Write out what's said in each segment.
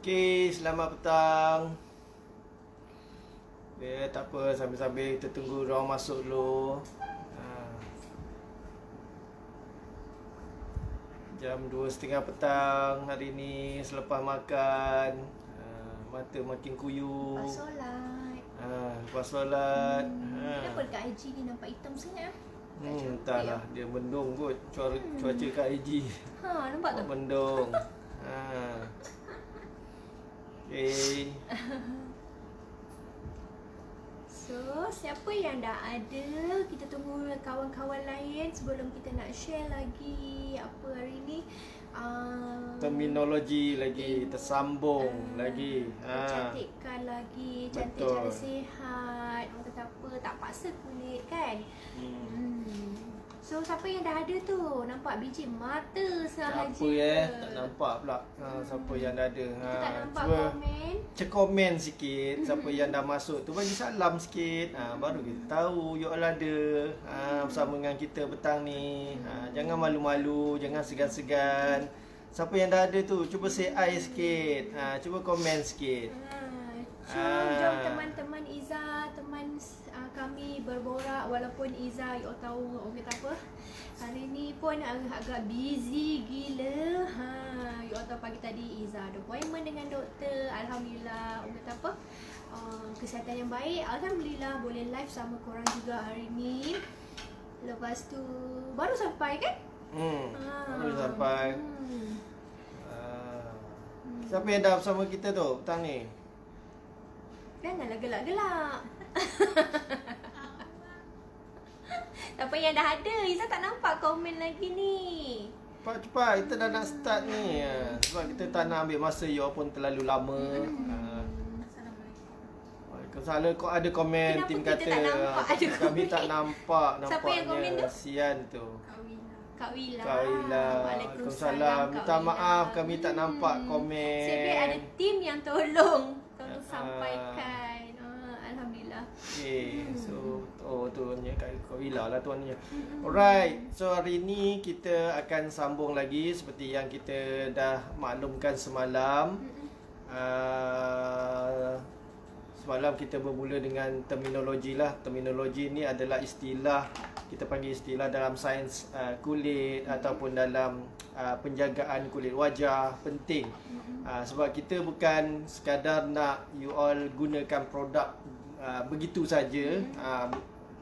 Okey, selamat petang. Tak apa, sambil-sambil kita tunggu diorang masuk dulu. Jam 2.30 petang hari ni selepas makan. Mata makin kuyu. Lepas solat. Lepas solat. Kenapa dekat IG ni nampak hitam sangat? Entahlah, dia mendung kot. Cuaca kat IG. Nampak tak? Mendung. Okey. So, siapa yang dah ada, kita tunggu kawan-kawan lain sebelum kita nak share lagi apa hari ni. Terminologi lagi, tersambung lagi. Kecantikan lagi, cantik Betul. cara sihat. Orang kata apa, tak paksa kulit kan. So, siapa yang dah ada tu? Nampak biji mata sahaja. Apa tak nampak pula siapa yang dah ada. Kita tak nampak Cuba komen. komen sikit siapa yang dah masuk tu, bagi salam sikit. Baru kita tahu you all ada bersama dengan kita petang ni. Jangan malu-malu, jangan segan-segan. Siapa yang dah ada tu, cuba say hi sikit. Cuba komen sikit. Jom teman-teman Izzah, teman kami berborak. Walaupun Izzah, you all tahu orang kata apa, hari ni pun agak busy gila. You all tahu pagi tadi Izzah ada appointment dengan doktor. Alhamdulillah, orang kata apa, kesihatan yang baik. Alhamdulillah boleh live sama korang juga hari ni. Lepas tu baru sampai kan? Baru sampai. Siapa yang dah bersama kita tu petang ni? Janganlah gelak-gelak. Apa yang dah ada, Izzah tak nampak komen lagi ni. Cepat-cepat, kita dah nak start ni. Sebab kita tak nak ambil masa you all pun terlalu lama. Waalaikumsalam. Kau ada komen. Kenapa Tim kita kata tak nampak ada kami komen? tak nampak. Siapa yang komen Nampaknya tu? sian tu. Kak Wila. Kak Wila. Waalaikumsalam. Minta maaf kami tak nampak komen. Sebenarnya ada tim yang tolong sampaikan. Alhamdulillah. Okay, so tuannya Kak Wila lah tuannya. Alright, so hari ni kita akan sambung lagi seperti yang kita dah maklumkan semalam. Semalam kita bermula dengan terminologi lah. Terminologi ni adalah istilah, kita panggil istilah dalam sains kulit ataupun dalam penjagaan kulit wajah, penting. Sebab kita bukan sekadar nak you all gunakan produk begitu saja,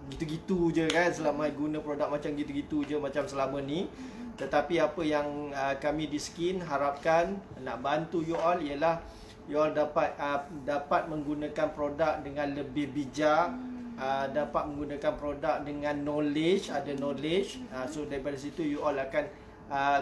gitu-gitu je kan, selama guna produk macam gitu-gitu je macam selama ni. Tetapi apa yang kami di Skin harapkan nak bantu you all ialah you all dapat menggunakan produk dengan lebih bijak, dapat menggunakan produk dengan knowledge, ada knowledge. So daripada situ you all akan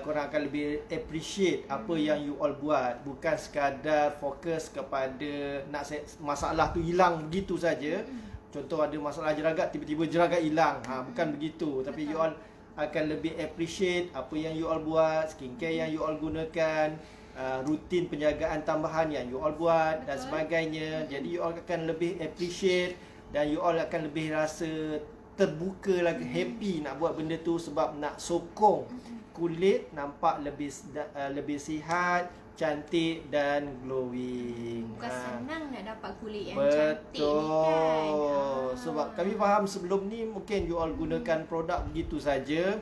korang akan lebih appreciate apa yang you all buat. Bukan sekadar fokus kepada nak masalah tu hilang begitu saja. Contoh ada masalah jeragat, tiba-tiba jeragat hilang. Bukan begitu. Tapi you all akan lebih appreciate apa yang you all buat, skincare yang you all gunakan, rutin penjagaan tambahan yang you all buat dan sebagainya. Jadi you all akan lebih appreciate dan you all akan lebih rasa terbuka lagi, happy nak buat benda tu sebab nak sokong kulit nampak lebih sihat, cantik dan glowing. Bukan senang nak dapat kulit yang Betul. cantik ni kan. Sebab kami faham sebelum ni mungkin you all gunakan produk begitu saja.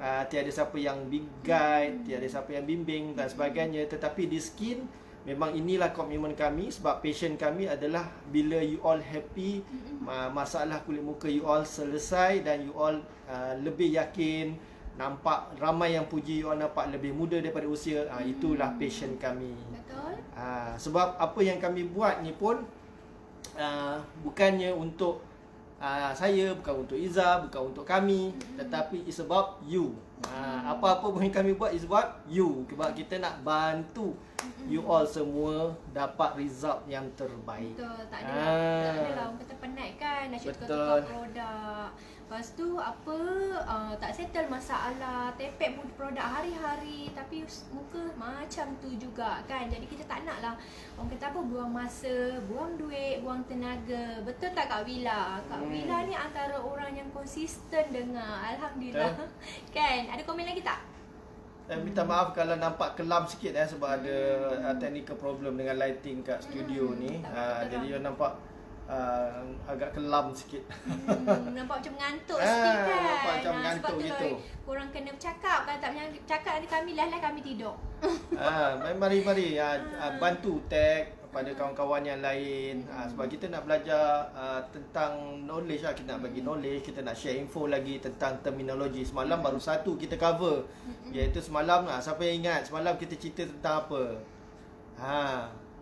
Tiada siapa yang big guide, tiada siapa yang bimbing dan sebagainya. Tetapi di Skin, memang inilah komitmen kami sebab passion kami adalah bila you all happy, masalah kulit muka you all selesai dan you all lebih yakin, nampak ramai yang puji you all nampak lebih muda daripada usia. Itulah passion kami. Betul. Sebab apa yang kami buat ni pun bukannya untuk saya, bukan untuk Izzah, bukan untuk kami, tetapi it's about you. Apa-apa pun yang kami buat is about you. Sebab kita nak bantu you all semua dapat result yang terbaik. Betul, tak adalah orang kata penat kan nak tukar-tukar produk. Lepas tu apa, tak settle masalah, tepek produk hari-hari tapi muka macam tu juga kan. Jadi kita tak nak lah orang kata apa, buang masa, buang duit, buang tenaga. Betul tak Kak Wila? Kak Wila ni antara orang yang konsisten dengar. Alhamdulillah. Kan? Ada komen lagi tak? Minta maaf kalau nampak kelam sikit sebab ada technical problem dengan lighting kat studio ni. Jadi you nampak agak kelam sikit. Nampak macam ngantuk sikit kan. Nampak macam ngantuk sebab gitu. Korang kena bercakap. Kalau tak cakap kami kami tidur. Mari bantu tag pada kawan-kawan yang lain. Sebab kita nak belajar tentang knowledge lah. Kita nak bagi knowledge, kita nak share info lagi tentang terminologi. Semalam baru satu kita cover, iaitu semalam siapa yang ingat semalam kita cerita tentang apa?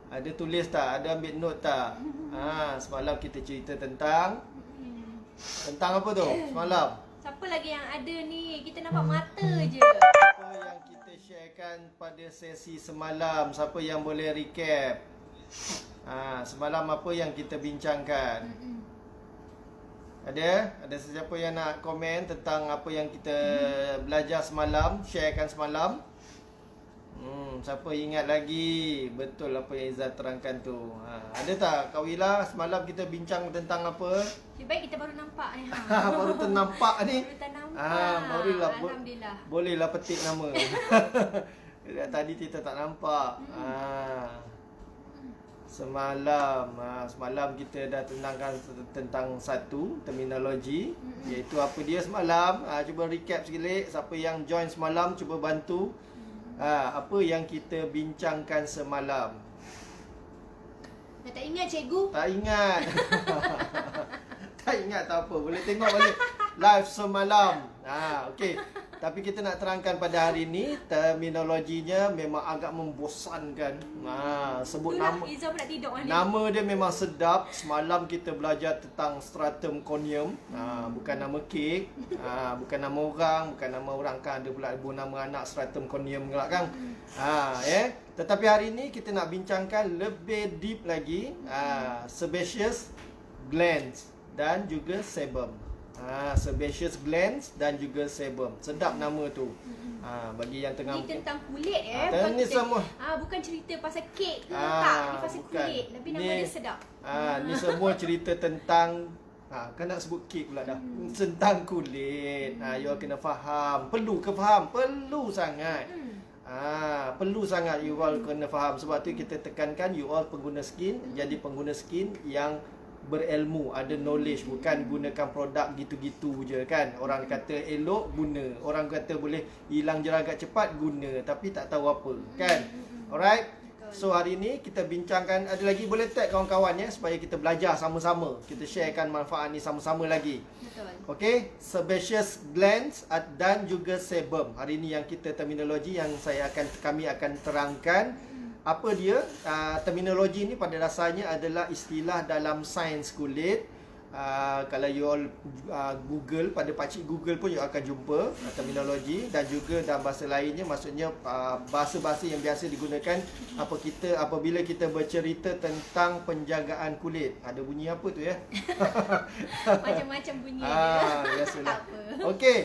Ada tulis tak? Ada ambil note tak? Semalam kita cerita tentang apa tu semalam? Siapa lagi yang ada ni? Kita nampak mata je. Apa yang kita sharekan pada sesi semalam? Siapa yang boleh recap? Semalam apa yang kita bincangkan? Ada sesiapa yang nak komen tentang apa yang kita belajar semalam, sharekan semalam? Siapa ingat lagi betul apa yang Izzat terangkan tu? Ada tak Kak Wila? Semalam kita bincang tentang apa? Lebih baik kita baru nampak ni. Baru ternampak ni. Baru ternampak. Barulah Alhamdulillah. Bolehlah petik nama. Tadi kita tak nampak. Semalam kita dah tenangkan tentang satu terminologi, iaitu apa dia semalam. Cuba recap sikit. Siapa yang join semalam cuba bantu. Apa yang kita bincangkan semalam? Tak ingat cikgu? Tak ingat. Tak ingat tak apa. Boleh tengok balik live semalam. Okey. Tapi kita nak terangkan pada hari ni terminologinya memang agak membosankan. Sebut itulah, nama. Izzah pun nak tidur ni. Nama dia memang sedap. Semalam kita belajar tentang stratum corneum. Bukan nama kek. Bukan nama orang. Bukan nama orang kan. Ada pula ibu nama anak stratum corneum pula kan. Tetapi hari ni kita nak bincangkan lebih deep lagi. Sebaceous glands dan juga sebum. Sebaceous glands dan juga sebum. Sedap nama tu. Bagi yang tengah Ini tentang kulit Ini semua. bukan cerita pasal kek ke tak. Ini pasal bukan. kulit. Tapi nama dia sedap. Ni semua cerita tentang kan nak sebut kek pula dah. Tentang kulit. You all kena faham. Perlu ke faham? Perlu sangat. Perlu sangat you all kena faham. Sebab tu kita tekankan you all pengguna skin. Jadi pengguna skin yang berilmu, ada knowledge, bukan gunakan produk gitu-gitu je kan. Orang kata elok guna, orang kata boleh hilang jeragat cepat guna, tapi tak tahu apa kan. Alright. So hari ni kita bincangkan, ada lagi boleh tag kawan-kawan supaya kita belajar sama-sama. Kita sharekan manfaat ni sama-sama lagi. Betul. Okey, sebaceous glands dan juga sebum. Hari ni yang kita terminologi yang kami akan terangkan. Apa dia? Terminologi ni pada dasarnya adalah istilah dalam sains kulit. Kalau you all Google, pada pakcik Google pun you akan jumpa terminologi. Dan juga dalam bahasa lainnya, maksudnya bahasa-bahasa yang biasa digunakan apabila kita bercerita tentang penjagaan kulit. Ada bunyi apa tu ya? Macam-macam bunyi dia. Biasalah. Tak apa. Okey.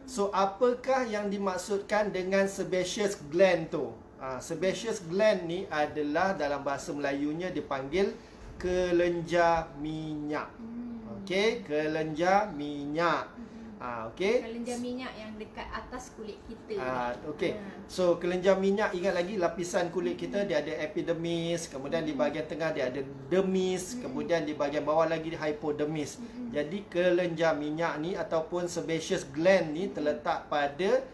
So apakah yang dimaksudkan dengan sebaceous gland tu? Sebaceous gland ni adalah dalam bahasa Melayunya dipanggil kelenjar minyak. Okey, kelenjar minyak. Okey. Kelenjar minyak yang dekat atas kulit kita. Okey. So kelenjar minyak, ingat lagi lapisan kulit kita dia ada epidermis, kemudian di bahagian tengah dia ada dermis, kemudian di bahagian bawah lagi hypodermis. Jadi kelenjar minyak ni ataupun sebaceous gland ni terletak pada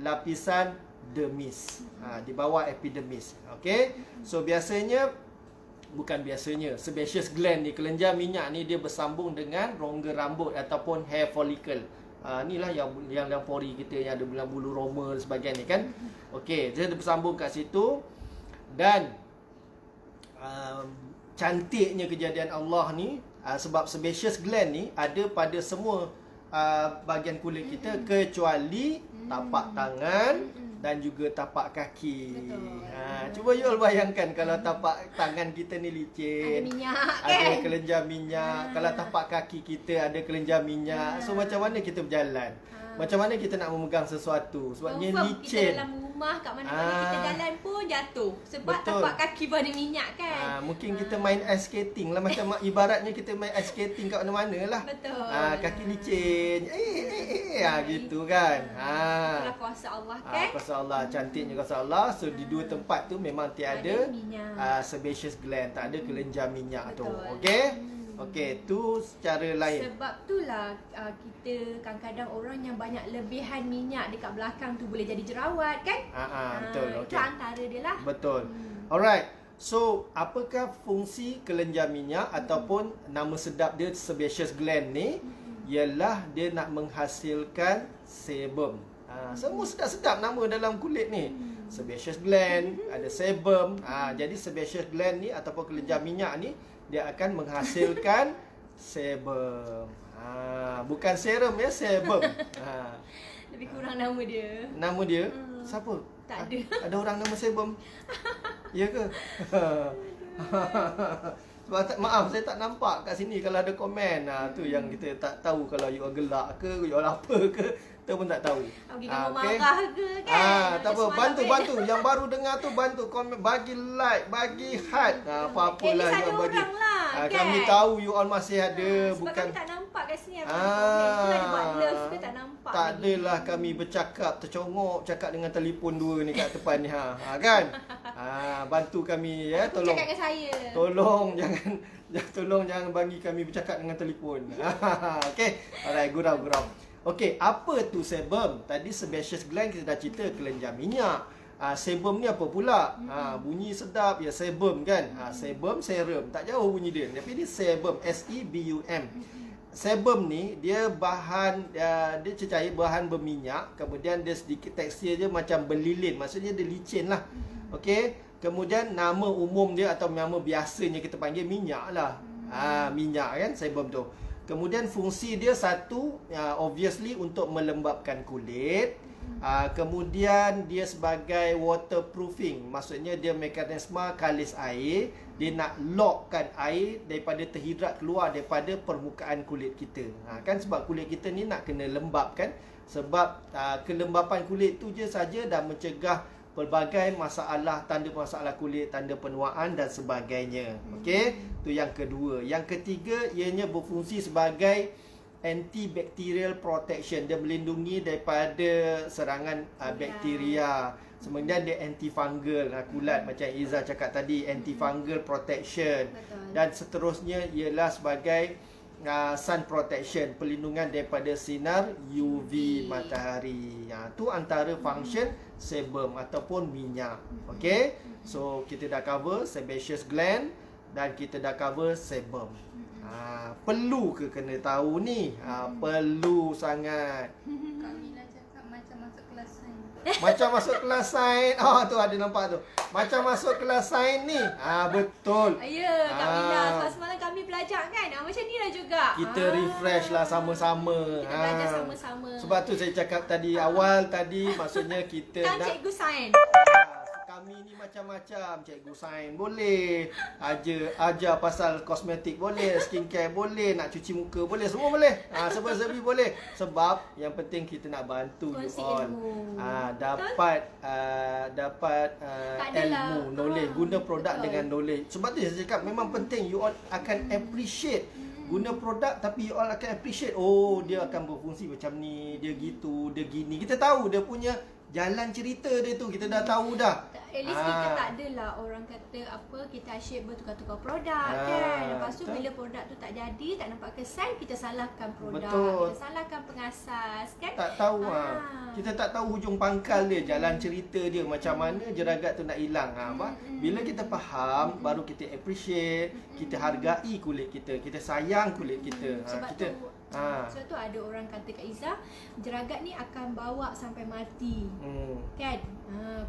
lapisan dermis, di bawah epidermis. Okey. So sebaceous gland ni, kelenjar minyak ni dia bersambung dengan rongga rambut ataupun hair follicle. Inilah yang pori kita yang ada bulu roma dan sebagainya kan. Okey, dia bersambung kat situ. Dan cantiknya kejadian Allah ni, sebab sebaceous gland ni ada pada semua bahagian kulit kita kecuali tapak tangan dan juga tapak kaki. Cuba you all bayangkan kalau tapak tangan kita ni licin, ada minyak ada kelenjar minyak. Kalau tapak kaki kita ada kelenjar minyak. So macam mana kita berjalan? Macam mana kita nak memegang sesuatu? Sebabnya Confirm licin. kita dalam rumah rumah, kat mana-mana kita jalan pun jatuh. Sebab Betul. tapak kaki pada minyak kan. Mungkin kita main ice skating lah. Macam ibaratnya kita main ice skating kat mana-mana lah. Betul. Kaki licin. Gitu kan. Itulah kuasa Allah kan. Kuasa Allah. Cantiknya kuasa Allah. So di dua tempat tu memang tiada minyak. sebaceous gland. Tak ada kelenjar minyak tu. Betul. Okey? Okey, tu secara lain. Sebab itulah kita kadang-kadang orang yang banyak lebihan minyak dekat belakang tu boleh jadi jerawat kan. Betul. Itu Okey. antara dia lah. Betul. Alright. So, apakah fungsi kelenjar minyak ataupun nama sedap dia sebaceous gland ni? Ialah dia nak menghasilkan sebum. Semua sedap-sedap nama dalam kulit ni. Sebaceous gland, ada sebum. Jadi sebaceous gland ni ataupun kelenjar minyak ni dia akan menghasilkan sebum. Bukan serum ya, sebum. Lebih kurang nama dia. Nama dia? Siapa? Tak ada. Ada orang nama sebum? Ya ke? Sebab maaf saya tak nampak kat sini kalau ada komen. Tu yang kita tak tahu kalau you all gelak ke, you all apa ke, kita pun tak tahu. Okey, kamu marah ke kan? Tak apa, bantu. Yang baru dengar tu bantu komen, bagi like, bagi heart. Apa-apalah yang bagi. Kan? Kami tahu you all masih ada, sebab bukan kami tak nampak kat sini apa komen. Kita ada buat love ke tak nampak. Tak adalah kami bercakap tercongok cakap dengan telefon dua ni kat depan ni kan. Bantu kami ya, tolong. Cakap dengan saya. Tolong jangan bagi kami bercakap dengan telefon. Okey. Alright, gurau. Okey, apa tu sebum? Tadi sebaceous gland kita dah cerita kelenjar minyak. Sebum ni apa pula? Bunyi sedap ya, sebum kan. Sebum, serum, tak jauh bunyi dia. Tapi ni sebum, S-E-B-U-M. Sebum ni dia bahan dia cecair bahan berminyak, kemudian dia sedikit tekstur dia macam berlilin, maksudnya dia licin lah. Okey. Kemudian nama umum dia atau nama biasanya kita panggil minyak lah. Minyak kan sebum tu. Kemudian fungsi dia satu, obviously untuk melembapkan kulit. Kemudian dia sebagai waterproofing, maksudnya dia mekanisme kalis air. Dia nak lockkan air daripada terhidrat keluar daripada permukaan kulit kita. Kan sebab kulit kita ni nak kena lembap kan. Sebab kelembapan kulit tu je saja dah mencegah pelbagai masalah, tanda masalah kulit, tanda penuaan dan sebagainya. Okey, tu yang kedua. Yang ketiga, ianya berfungsi sebagai antibacterial protection. Dia melindungi daripada serangan bakteria. Kemudian dia antifungal, kulat macam Iza cakap tadi, antifungal protection. Betul. Dan seterusnya ialah sebagai sun protection, perlindungan daripada sinar UV matahari. Tu antara function sebum ataupun minyak. Okey. So kita dah cover sebaceous gland dan kita dah cover sebum. Perlu ke kena tahu ni? Perlu sangat. Kamila cakap macam masuk kelas sains. Macam masuk kelas sains. Tu ada nampak tu. Macam masuk kelas sains ni. Betul. Ya, Kak Mila. Sebab semalam kami belajar kan. Macam ni lah juga. Kita refresh lah sama-sama. Kita belajar sama-sama. Sebab tu saya cakap tadi awal tadi, maksudnya kita Kan nak cikgu sains. kami ni macam-macam. Cikgu sains boleh, ajar pasal kosmetik boleh, skincare boleh, nak cuci muka boleh, semua boleh. Serba-serbi boleh. Sebab yang penting kita nak bantu Kongsi you all. ilmu. Dapat Tak adalah. ilmu, knowledge, guna produk Betul. dengan knowledge. Sebab tu saya cakap memang penting you all akan appreciate. Guna produk tapi you all akan appreciate. Oh, dia akan berfungsi macam ni, dia gitu, dia gini. Kita tahu dia punya jalan cerita dia tu, kita dah tahu dah. At least kita tak adalah orang kata apa, kita asyik bertukar-tukar produk kan. Lepas tu betul. bila produk tu tak jadi, tak nampak kesan, kita salahkan produk. Betul. Kita salahkan pengasas kan. Tak tahu kita tak tahu hujung pangkal dia, jalan cerita dia macam mana jeragat tu nak hilang. Bila kita faham, baru kita appreciate, kita hargai kulit kita, kita sayang kulit kita. Sebab Kita tu sebab tu ada orang kata Kak Iza, jeragat ni akan bawa sampai mati. Kan?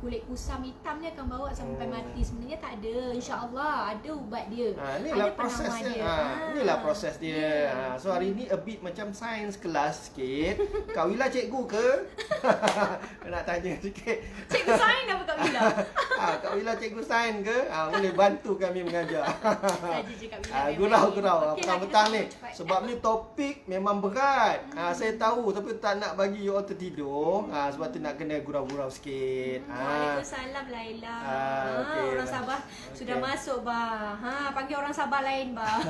Kulit kusam hitam ni akan bawa sampai mati. Sebenarnya tak ada. InsyaAllah ada ubat dia. Inilah ada proses penawan dia. Inilah proses dia. So hari ni a bit macam sains kelas sikit. Kak Wila cikgu ke? Nak tanya sikit. Cikgu sains apa Kak Mila? Kak Wila cikgu sains ke? Boleh bantu kami mengajar. Saja je Kak Mila. Gurau-gurau. Okey lah, Petang-petang kita ni. sambung cepat. Sebab ni topik memang berat. Saya tahu tapi tak nak bagi you all tertidur. Sebab tu nak kena gurau-gurau sikit. kulit. Waalaikumsalam Laila. okey Orang lah. Sabah sudah Okey. masuk bah. Panggil orang Sabah lain bah.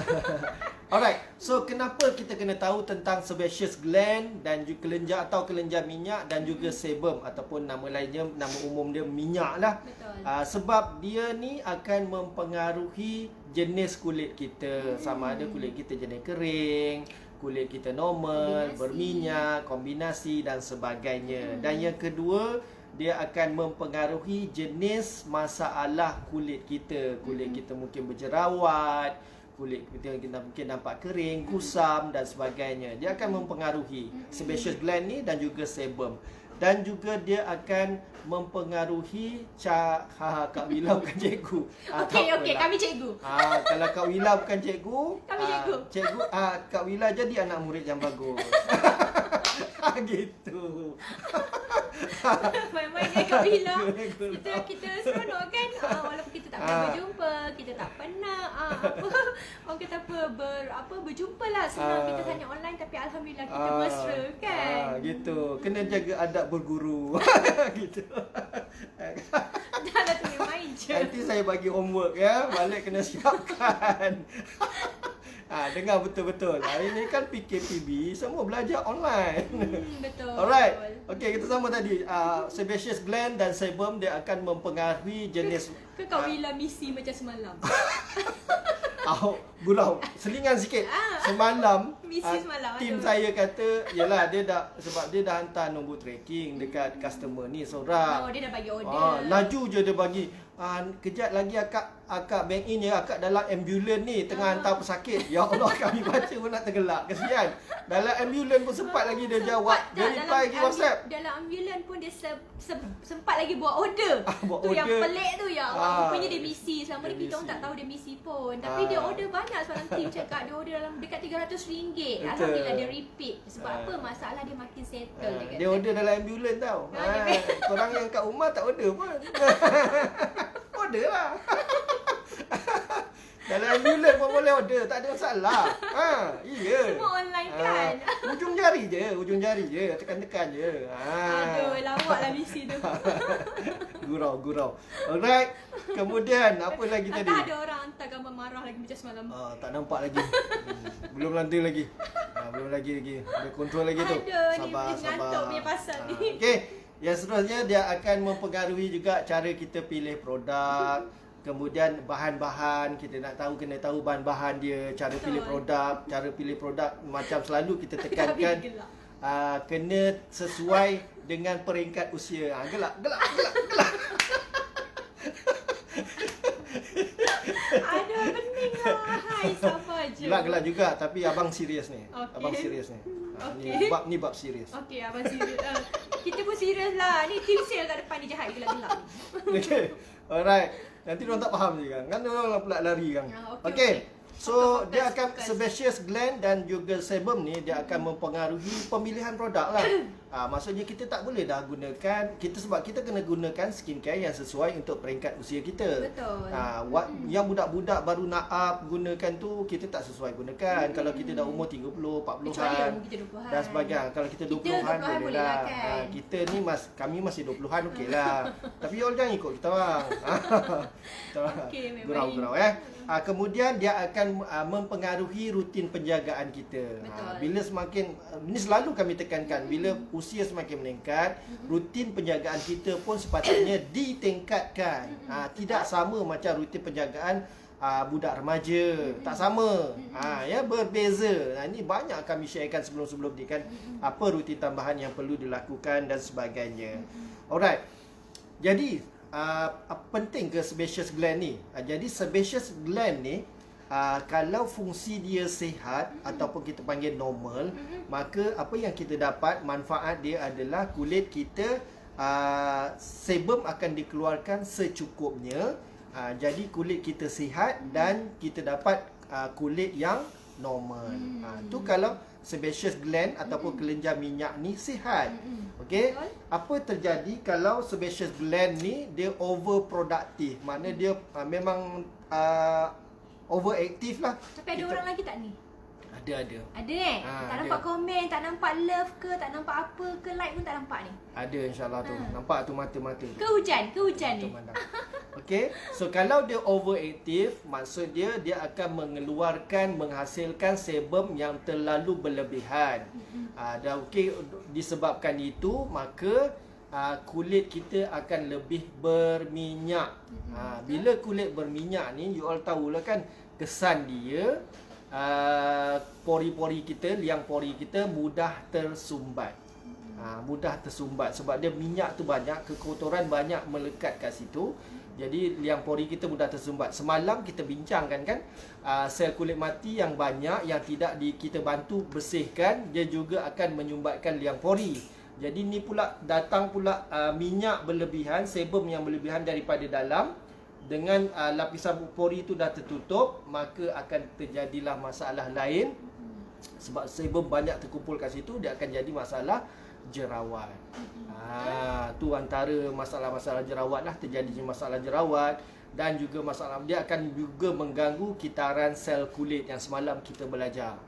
Alright, so kenapa kita kena tahu tentang sebaceous gland dan juga kelenjar atau kelenjar minyak dan juga sebum ataupun nama lainnya, nama umum dia minyak lah. Betul. Sebab dia ni akan mempengaruhi jenis kulit kita. Sama ada kulit kita jenis kering, kulit kita normal, Kombinasi. berminyak, kombinasi dan sebagainya. Dan yang kedua, dia akan mempengaruhi jenis masalah kulit kita. Kulit kita mungkin berjerawat, kulit kita mungkin nampak kering, kusam dan sebagainya. Dia akan mempengaruhi sebaceous gland ni dan juga sebum. Dan juga dia akan mempengaruhi Kak Wila bukan cikgu. Okey, kami cikgu. Kalau Kak Wila bukan cikgu, Kami cikgu. Cikgu Kak Wila jadi anak murid yang bagus. Gitu. Main-main dengan Kak Wila. Kita seronok kan. Walaupun kita tak pernah berjumpa, kita tak pernah orang kata berjumpa lah. Senang kita tanya online tapi alhamdulillah kita mesra kan. Gitu. Kena jaga adab berguru. Gitu. Dah lah tu main je. Nanti saya bagi homework ya. Balik kena siapkan. Dengar betul-betul. Hari ni kan PKPB, semua belajar online. Betul. Alright. Okey, kita sama tadi. Sebaceous gland dan sebum dia akan mempengaruhi jenis Ke Kak Wila misi macam semalam. gurau. Selingan sikit. Semalam Misi semalam, tim aduh. saya kata, yalah dia dah, sebab dia dah hantar nombor tracking dekat customer ni seorang. Dia dah bagi order. Laju je dia bagi. Kejap lagi akak bank in ya, akak dalam ambulans ni tengah hantar pesakit. Ya Allah, kami baca pun nak tergelak. Kesian. Dalam ambulans pun sempat lagi dia jawab. Dia reply lagi WhatsApp. Dalam ambulans pun dia sempat lagi buat order. Buat tu yang order. pelik tu ya. Rupanya dia misi. Selama Dia ni kita orang misi. tak tahu dia misi pun. Tapi dia order banyak semalam tim cakap. Dia order dalam dekat RM300. Betul. Alhamdulillah dia repeat. Sebab apa? Masalah dia makin settle. Dia Dia order dalam ambulans tau. Korang yang kat rumah tak order pun. Order lah. Dalam ambulans pun boleh order, tak ada masalah. Iya. Semua online kan? Ujung jari je, tekan-tekan je. Aduh, lawak lah misi tu. Gurau. Alright. Kemudian apa lagi tadi? Tak ada orang hantar gambar marah lagi macam semalam. Tak nampak lagi. Belum lantai lagi. Belum lagi. Dia kontrol lagi tu. Aduh, ni Sabar. ngantuk punya pasal ni. Okey. Yang seterusnya dia akan mempengaruhi juga cara kita pilih produk. Kemudian bahan-bahan, kita nak tahu, kena tahu bahan-bahan dia, cara pilih produk. Cara pilih produk macam selalu kita tekankan, gelak. kena sesuai dengan peringkat usia. Gelak. Aduh, pening lah. Hai, sabar je. Gelak juga, tapi abang serius ni. Okey. Abang serius ni. Okey. Ni bab serius. Okey, abang serius. Kita pun serius lah. Ni tim sale kat depan ni jahat gelak-gelak ni. Okey. Alright. Nanti orang tak faham je kan. Kan orang pula lari kan. Okey. So Fokus, dia akan fokus. sebaceous gland dan juga sebum ni dia akan mempengaruhi pemilihan produk lah. Maksudnya kita tak boleh dah gunakan sebab kita kena gunakan skincare yang sesuai untuk peringkat usia kita. Betul. Yang budak-budak baru nak up gunakan tu kita tak sesuai gunakan. Kalau kita dah umur 30, 40-an Kecuali umur kita 20-an. dan sebagainya. Kalau kita 20-an, 20-an boleh lah kan. Kita ni kami masih 20-an okey lah. Tapi you all jangan ikut kita orang. Okey, memang. Gurau-gurau kemudian dia akan mempengaruhi rutin penjagaan kita. Betul. Bila semakin ini selalu kami tekankan, bila usia semakin meningkat, rutin penjagaan kita pun sepatutnya ditingkatkan. Tidak sama macam rutin penjagaan budak remaja. Tak sama. Berbeza. Ini banyak kami sharekan sebelum-sebelum ni kan. Apa rutin tambahan yang perlu dilakukan dan sebagainya. Alright. Jadi penting ke sebaceous gland ni? Jadi sebaceous gland ni kalau fungsi dia sihat ataupun kita panggil normal, maka apa yang kita dapat manfaat dia adalah kulit kita sebum akan dikeluarkan secukupnya. Jadi kulit kita sihat dan kita dapat kulit yang normal. Tu kalau sebaceous gland ataupun kelenjar minyak ni sihat. Okey. Apa terjadi kalau sebaceous gland ni dia overproduktif? Maknanya dia memang overaktif lah. Tapi ada orang lagi tak ni? Ada. Ada tak ada. nampak komen, tak nampak love ke, tak nampak apa ke, like pun tak nampak ni. Ada insya-Allah tu. Nampak tu mata-mata tu. Ke hujan ni. Okey, so kalau dia overactive, maksud dia akan menghasilkan sebum yang terlalu berlebihan. Dan okey, disebabkan itu maka kulit kita akan lebih berminyak. Bila kulit berminyak ni, you all tahulah kan, kesan dia pori-pori kita, liang pori kita mudah tersumbat. Mudah tersumbat sebab dia minyak tu banyak, kekotoran banyak melekat kat situ. Jadi liang pori kita mudah tersumbat. Semalam kita bincangkan kan, sel kulit mati yang banyak yang tidak kita bantu bersihkan, dia juga akan menyumbatkan liang pori. Jadi ni pula datang pula minyak berlebihan, sebum yang berlebihan daripada dalam, dengan lapisan pori itu dah tertutup, maka akan terjadilah masalah lain. Sebab sebum banyak terkumpul kat situ, dia akan jadi masalah jerawat. Tu antara masalah-masalah jerawat lah, terjadinya masalah jerawat. Dan juga masalah dia akan juga mengganggu kitaran sel kulit yang semalam kita belajar.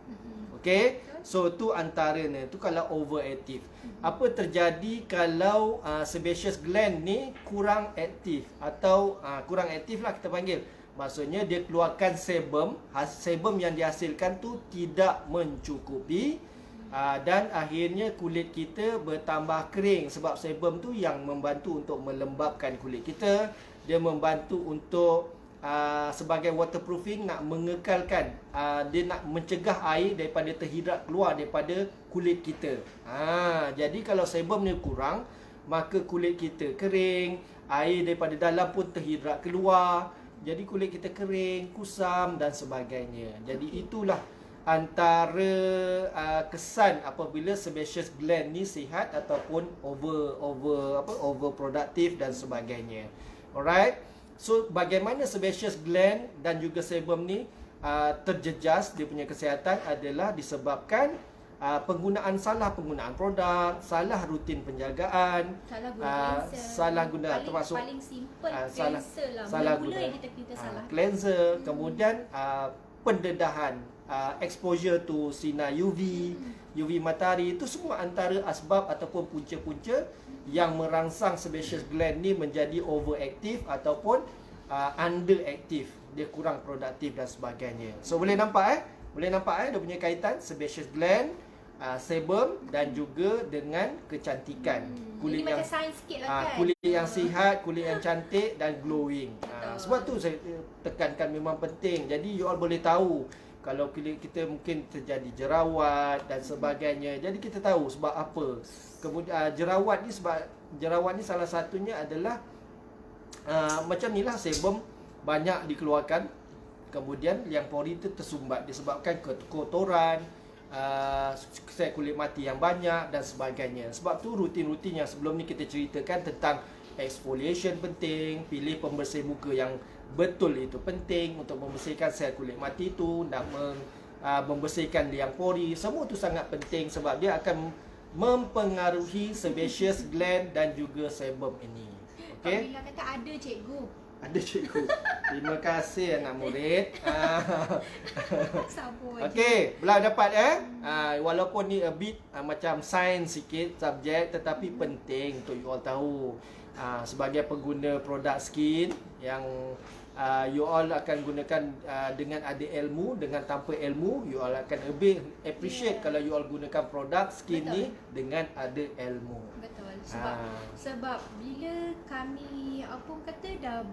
Okey, so tu antaranya, tu kalau overactive. Apa terjadi kalau sebaceous gland ni kurang aktif, atau kurang aktif lah kita panggil. Maksudnya dia keluarkan sebum yang dihasilkan tu tidak mencukupi, dan akhirnya kulit kita bertambah kering. Sebab sebum tu yang membantu untuk melembabkan kulit kita, dia membantu untuk sebagai waterproofing, nak mengekalkan, dia nak mencegah air daripada terhidrat keluar daripada kulit kita. Jadi kalau sebum ni kurang, maka kulit kita kering, air daripada dalam pun terhidrat keluar, jadi kulit kita kering, kusam dan sebagainya. Jadi itulah antara kesan apabila sebaceous gland ni sihat ataupun overproductive dan sebagainya. Alright. So bagaimana sebaceous gland dan juga sebum ni terjejas dia punya kesihatan adalah disebabkan salah penggunaan produk, salah rutin penjagaan, salah guna termasuk paling simple cleanser lah. salah Mula-mula guna yang kita salah. cleanser, kemudian pendedahan, exposure to sinar UV matahari, itu semua antara asbab ataupun punca-punca yang merangsang sebaceous gland ni menjadi overactive ataupun underactive, dia kurang produktif dan sebagainya. So boleh nampak dia punya kaitan sebaceous gland, sebum dan juga dengan kecantikan. Kulit Ini yang macam sains sikit lah kan. kulit yang sihat, kulit yang cantik dan glowing. Sebab tu saya tekankan memang penting. Jadi you all boleh tahu kalau kulit kita mungkin terjadi jerawat dan sebagainya. Jadi kita tahu sebab apa. Kemudian jerawat ni salah satunya adalah macam ni lah, sebum banyak dikeluarkan, kemudian liang pori itu tersumbat disebabkan kotoran, sel kulit mati yang banyak dan sebagainya. Sebab tu rutin-rutin yang sebelum ni kita ceritakan tentang exfoliation penting, pilih pembersih muka yang betul itu penting untuk membersihkan sel kulit mati itu, nak membersihkan liang pori. Semua tu sangat penting sebab dia akan mempengaruhi sebaceous gland dan juga sebum ini. Okey? Bila kata ada cikgu. Ada cikgu. Terima kasih anak murid. Sabar je. Okey, belah dapat walaupun ni a bit macam sains sikit subjek, tetapi penting untuk you all tahu. Sebagai pengguna produk skin yang you all akan gunakan dengan ada ilmu, dengan tanpa ilmu, you all akan lebih appreciate kalau you all gunakan produk skin Betul. ni dengan ada ilmu. Betul. Sebab bila kami dah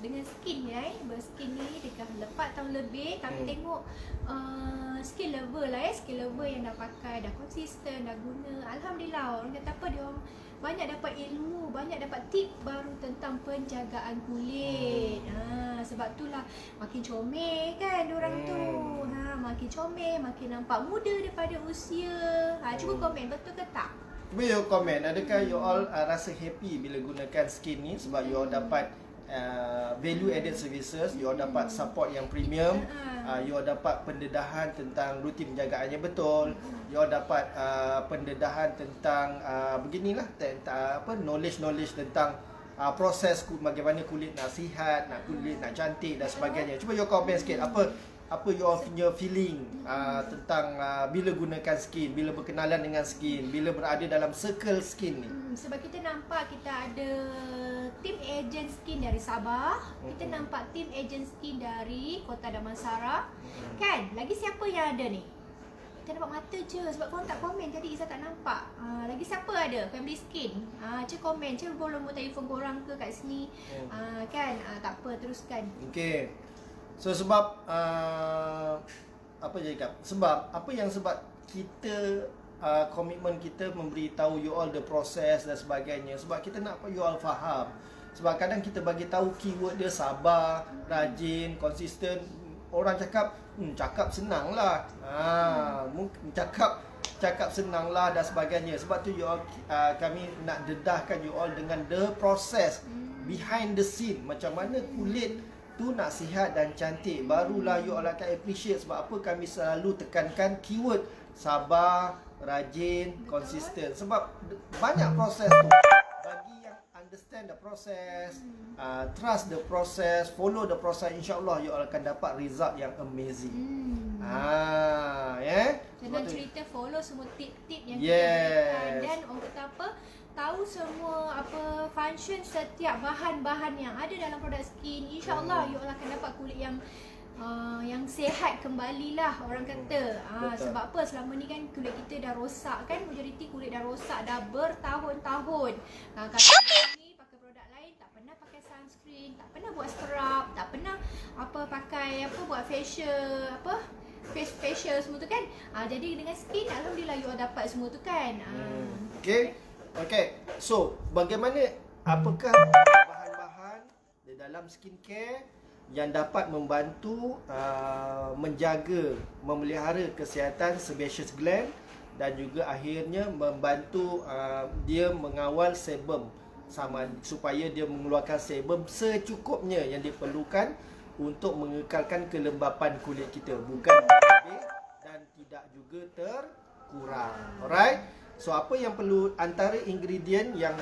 dengan skin ni berskin ni dekat 4 tahun lebih, kami tengok skill level lah skill level yang dah pakai, dah konsisten, dah guna. Alhamdulillah, orang kata apa, dia orang banyak dapat ilmu, banyak dapat tip baru tentang penjagaan kulit. Sebab itulah makin comel kan diorang tu. Makin comel, makin nampak muda daripada usia. Cuba komen betul ke tak? Cuba you komen, adakah you all rasa happy bila gunakan skin ni sebab you all dapat value added services, you all dapat support yang premium, you all dapat pendedahan tentang rutin penjagaannya betul, you all dapat pendedahan tentang beginilah knowledge tentang proses bagaimana kulit nak sihat, kulit nak cantik dan sebagainya. Cuba you komen sikit apa apa your punya feeling tentang bila gunakan skin, bila berkenalan dengan skin, bila berada dalam circle skin ni. Sebab kita nampak kita ada tim ejen skin dari Sabah, kita nampak tim ejen skin dari Kota Damansara. Kan? Lagi siapa yang ada ni? Kita nampak mata je sebab korang tak komen, jadi Izzah tak nampak. Lagi siapa ada? Family Skin. Cik komen, cik boleh nombor telefon korang ke kat sini. Kan? Tak apa, teruskan. Okey. So sebab apa je cakap? Sebab apa yang sebab kita komitmen kita memberitahu you all the process dan sebagainya, sebab kita nak you all faham. Sebab kadang kita bagi tahu keyword dia sabar, rajin, konsisten. Orang cakap cakap senang lah. Mungkin cakap senang lah dan sebagainya. Sebab tu you all, kami nak dedahkan you all dengan the process behind the scene. Macam mana kulit tu nak sihat dan cantik, barulah you all akan appreciate. Sebab apa kami selalu tekankan keyword sabar, rajin, konsisten. Sebab banyak proses tu. Bagi yang understand the process, trust the process, follow the process, insyaAllah you all akan dapat result yang amazing. Jangan cerita follow semua tip-tip yang Yes. kita berikan. Dan orang kata apa, tahu semua apa function setiap bahan-bahan yang ada dalam produk skin. InsyaAllah you all akan dapat kulit yang sihat kembali lah orang kata. Sebab apa, selama ni kan kulit kita dah rosak kan, majoriti kulit dah rosak dah bertahun-tahun. Kata ni pakai produk lain, tak pernah pakai sunscreen, tak pernah buat scrub, tak pernah buat facial facial semua tu kan. Jadi dengan skin alhamdulillah you all dapat semua tu kan. Okay. So, apakah bahan-bahan di dalam skincare yang dapat membantu menjaga, memelihara kesihatan sebaceous gland dan juga akhirnya membantu dia mengawal sebum supaya dia mengeluarkan sebum secukupnya yang diperlukan untuk mengekalkan kelembapan kulit kita, bukan lebih dan tidak juga terkurang. Alright. So apa yang perlu, antara ingredient yang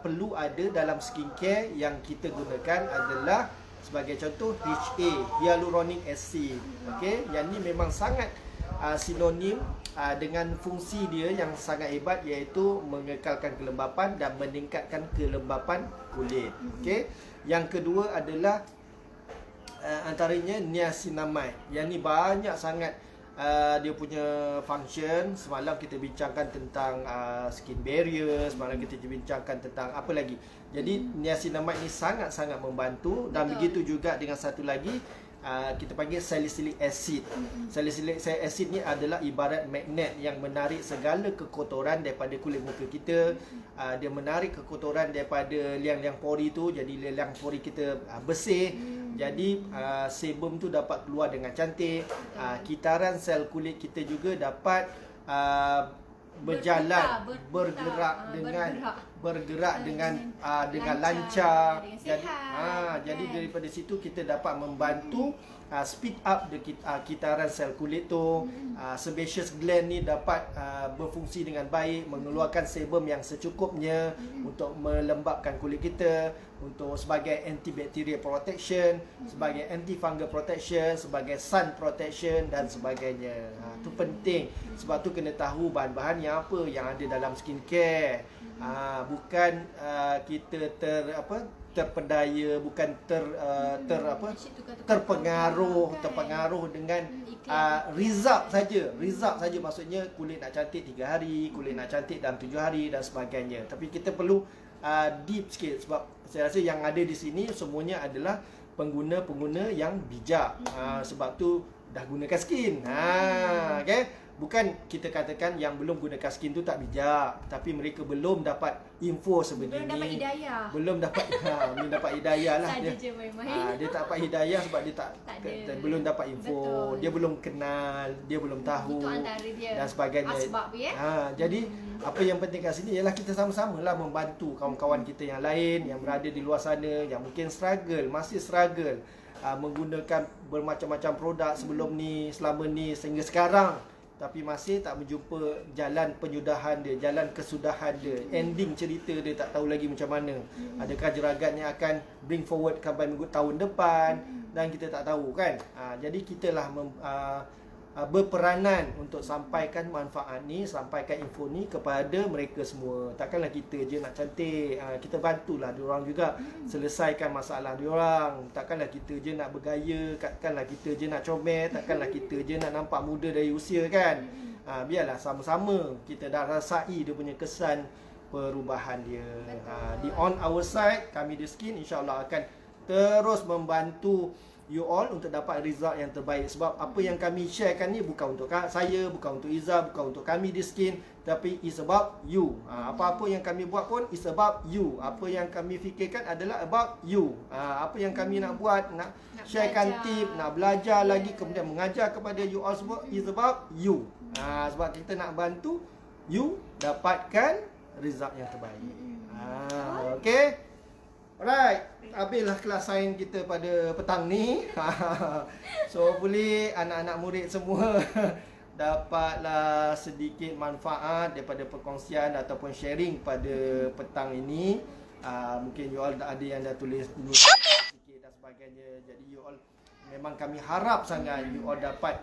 perlu ada dalam skincare yang kita gunakan adalah sebagai contoh HA, hyaluronic acid. Okey, yang ni memang sangat sinonim dengan fungsi dia yang sangat hebat, iaitu mengekalkan kelembapan dan meningkatkan kelembapan kulit. Okey. Yang kedua adalah antaranya niacinamide. Yang ni banyak sangat dia punya function. Semalam kita bincangkan tentang skin barrier, semalam kita bincangkan tentang apa lagi. Jadi niacinamide ni sangat-sangat membantu. Dan begitu juga dengan satu lagi, kita panggil salicylic acid. Salicylic acid ni adalah ibarat magnet yang menarik segala kekotoran daripada kulit muka kita. Dia menarik kekotoran daripada liang-liang pori tu, jadi liang pori kita bersih. Jadi sebum tu dapat keluar dengan cantik. Kitaran sel kulit kita juga dapat bergerak dengan lancar. Jadi daripada situ kita dapat membantu speed up kitaran sel kulit tu. Sebaceous gland ni dapat berfungsi dengan baik, mengeluarkan sebum yang secukupnya untuk melembabkan kulit kita, untuk sebagai antibacterial protection, sebagai antifungal protection, sebagai sun protection dan sebagainya. Itu penting. Sebab tu kena tahu bahan-bahan yang apa yang ada dalam skincare. Bukan kita terpedaya, bukan terpengaruh dengan result saja. Maksudnya kulit nak cantik 3 hari, kulit nak cantik dalam 7 hari dan sebagainya. Tapi kita perlu deep sikit, sebab saya rasa yang ada di sini semuanya adalah pengguna-pengguna yang bijak. Sebab tu dah gunakan skin. Okay? Bukan kita katakan yang belum gunakan skin tu tak bijak, tapi mereka belum dapat info sebegini. Belum dapat hidayah lah. Dia tak dapat hidayah sebab dia belum dapat info. Betul. Dia belum kenal, dia belum tahu dan sebagainya. Jadi apa yang penting kat sini ialah kita sama-samalah membantu kawan-kawan kita yang lain yang berada di luar sana, yang mungkin masih struggle menggunakan bermacam-macam produk selama ni sehingga sekarang, tapi masih tak menjumpa jalan penyudahan dia, jalan kesudahan dia, ending cerita dia tak tahu lagi macam mana. Adakah jeragatnya akan bring forward sampai minggu tahun depan, dan kita tak tahu kan. Jadi kitalah berperanan untuk sampaikan manfaat ni, sampaikan info ni kepada mereka semua. Takkanlah kita je nak cantik, kita bantulah diorang juga selesaikan masalah diorang. Takkanlah kita je nak bergaya, takkanlah kita je nak comel, takkanlah kita je nak nampak muda dari usia kan. Biarlah sama-sama kita dah rasai dia punya kesan perubahan dia. Di on our side, kami The Skin insya-Allah akan terus membantu you all untuk dapat result yang terbaik. Sebab apa yang kami sharekan ni bukan untuk saya, bukan untuk Iza, bukan untuk kami The Skin, tapi it's about you. Apa-apa yang kami buat pun it's about you. Apa yang kami fikirkan adalah about you. Apa yang kami nak buat, nak sharekan tip, nak belajar lagi, kemudian mengajar kepada you all semua, is about you. Sebab kita nak bantu you dapatkan result yang terbaik. Okay. Alright, habislah kelas sains kita pada petang ni. So hopefully anak-anak murid semua dapatlah sedikit manfaat daripada perkongsian ataupun sharing pada petang ini. Mungkin you all ada yang dah tulis sikit dan sebagainya. Jadi you all, memang kami harap sangat you all dapat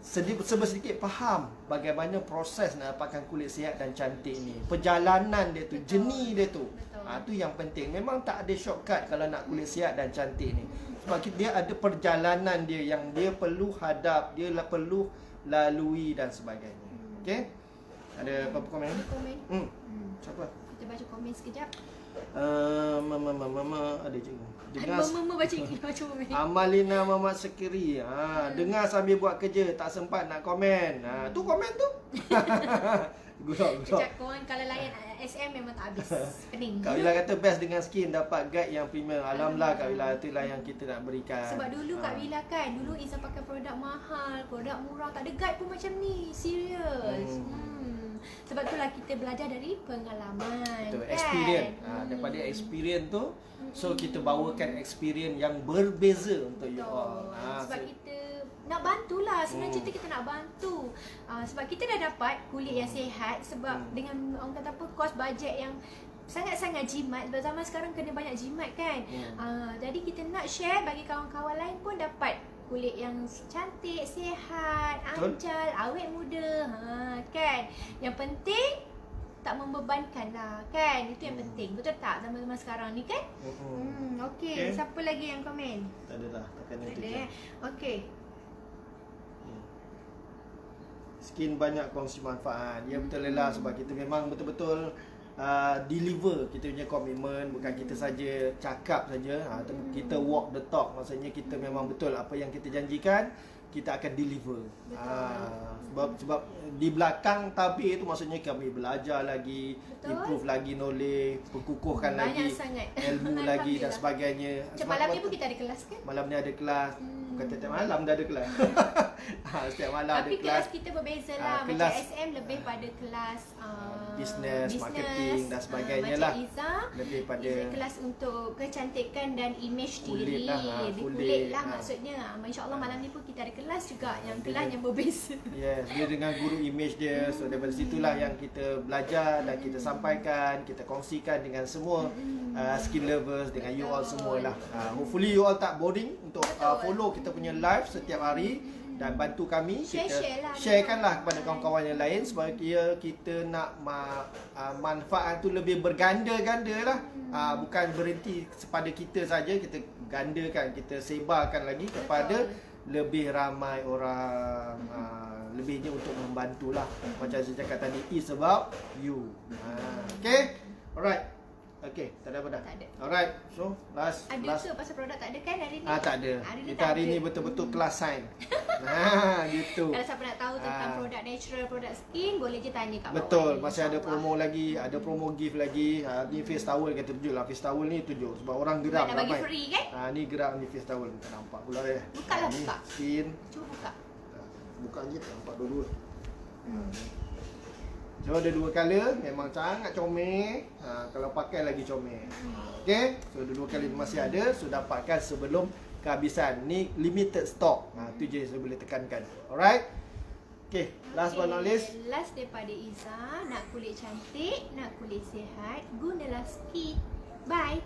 sedikit faham bagaimana proses nak dapatkan kulit sihat dan cantik ni. Perjalanan dia tu, journey dia tu. Tu yang penting. Memang tak ada shortcut kalau nak kulit sihat dan cantik ni. Sebab dia ada perjalanan dia yang dia perlu hadap, dia perlu lalui dan sebagainya. Okey? Ada apa-apa komen? Siapa? Kita baca komen sekejap. Mama ada je. Mama baca komen. Amalina Muhammad Sekiri. Dengar sambil buat kerja, tak sempat nak komen. Tu komen tu. Gurau. Sekejap, korang kalau layan SM memang tak habis. Pening. Kak Wila kata best dengan skin, dapat guide yang premium. Alhamdulillah Kak Wila, itulah yang kita nak berikan. Sebab dulu Kak Wila kan, dulu Iza pakai produk mahal, produk murah, tak ada guide pun macam ni. Serius. Sebab itulah kita belajar dari pengalaman. Betul, kan? experience. Daripada experience tu, so kita bawakan experience yang berbeza untuk you all. Sebab kita nak bantulah, sebenarnya cerita kita nak bantu. Sebab kita dah dapat kulit yang sihat. Sebab dengan orang kata apa, kos bajet yang sangat-sangat jimat. Zaman sekarang kena banyak jimat kan. Jadi kita nak share bagi kawan-kawan lain pun dapat kulit yang cantik, sihat, ancal, awet muda. Kan. Yang penting tak membebankan lah kan. Itu yang penting. Betul tak zaman-zaman sekarang ni kan? Okey. Siapa lagi yang komen? Tak ada dah. Takkan Tak nanti. ada. Okey. Skin banyak kongsi manfaat. Ya betul lah, sebab kita memang betul-betul deliver kita punya komitmen. Bukan kita saja cakap saja, kita walk the talk. Maksudnya kita memang betul apa yang kita janjikan, kita akan deliver. Sebab di belakang tabir itu maksudnya kami belajar lagi, improve lagi knowledge, perkukuhkan lagi ilmu lagi dan sebagainya. Macam malam ni pun kita ada kelas kan? Malam ni ada kelas. Bukan setiap malam dah ada kelas. Setiap malam ada Tapi kelas. kelas kita berbeza lah. Macam kelas SM lebih pada kelas business, marketing dan sebagainya macam lah. Iza Lebih pada kelas untuk kecantikan dan image kulit diri. lah, Kulit lah maksudnya. InsyaAllah malam ni pun kita ada kelas juga. Yang kelas yang berbeza. Yes, dia dengan guru image dia. So daripada situlah yang kita belajar dan kita sampaikan, kita kongsikan dengan semua skin lovers, dengan you all semualah. Hopefully you all tak boring untuk follow kita punya live setiap hari dan bantu kami sharekanlah kepada kawan-kawan yang lain supaya kita nak manfaat tu lebih berganda-ganda lah. Bukan berhenti pada kita saja, kita gandakan, kita sebarkan lagi kepada lebih ramai orang. Lebihnya untuk membantulah. Macam saya cakap tadi, it's about you. Okay, alright. Okay, tak ada apa dah? Tak ada. Alright, so last. Ke pasal produk tak ada kan hari ni? Tak ada. Kita hari ni betul-betul kelas sains. Gitu. Kalau siapa nak tahu tentang produk natural, produk skin, boleh je tanya kat bawah. Betul, masih ada promo lagi, ada promo gift lagi. Ni face towel kita tunjuk lah. Face towel ni tunjuk sebab orang geram nak bagi free kan? Ni geram ni face towel. Tak nampak pula ya. Buka lah, buka. Skin. Cuba buka. Buka je tak nampak dulu. So ada dua color, memang sangat comel. Kalau pakai lagi comel. Okay, so dua color masih ada. So dapatkan sebelum kehabisan. Ni limited stock. Tu je saya boleh tekankan. Alright. Okay, last but not least. Last daripada Iza, nak kulit cantik, nak kulit sihat, gunalah skin. Bye.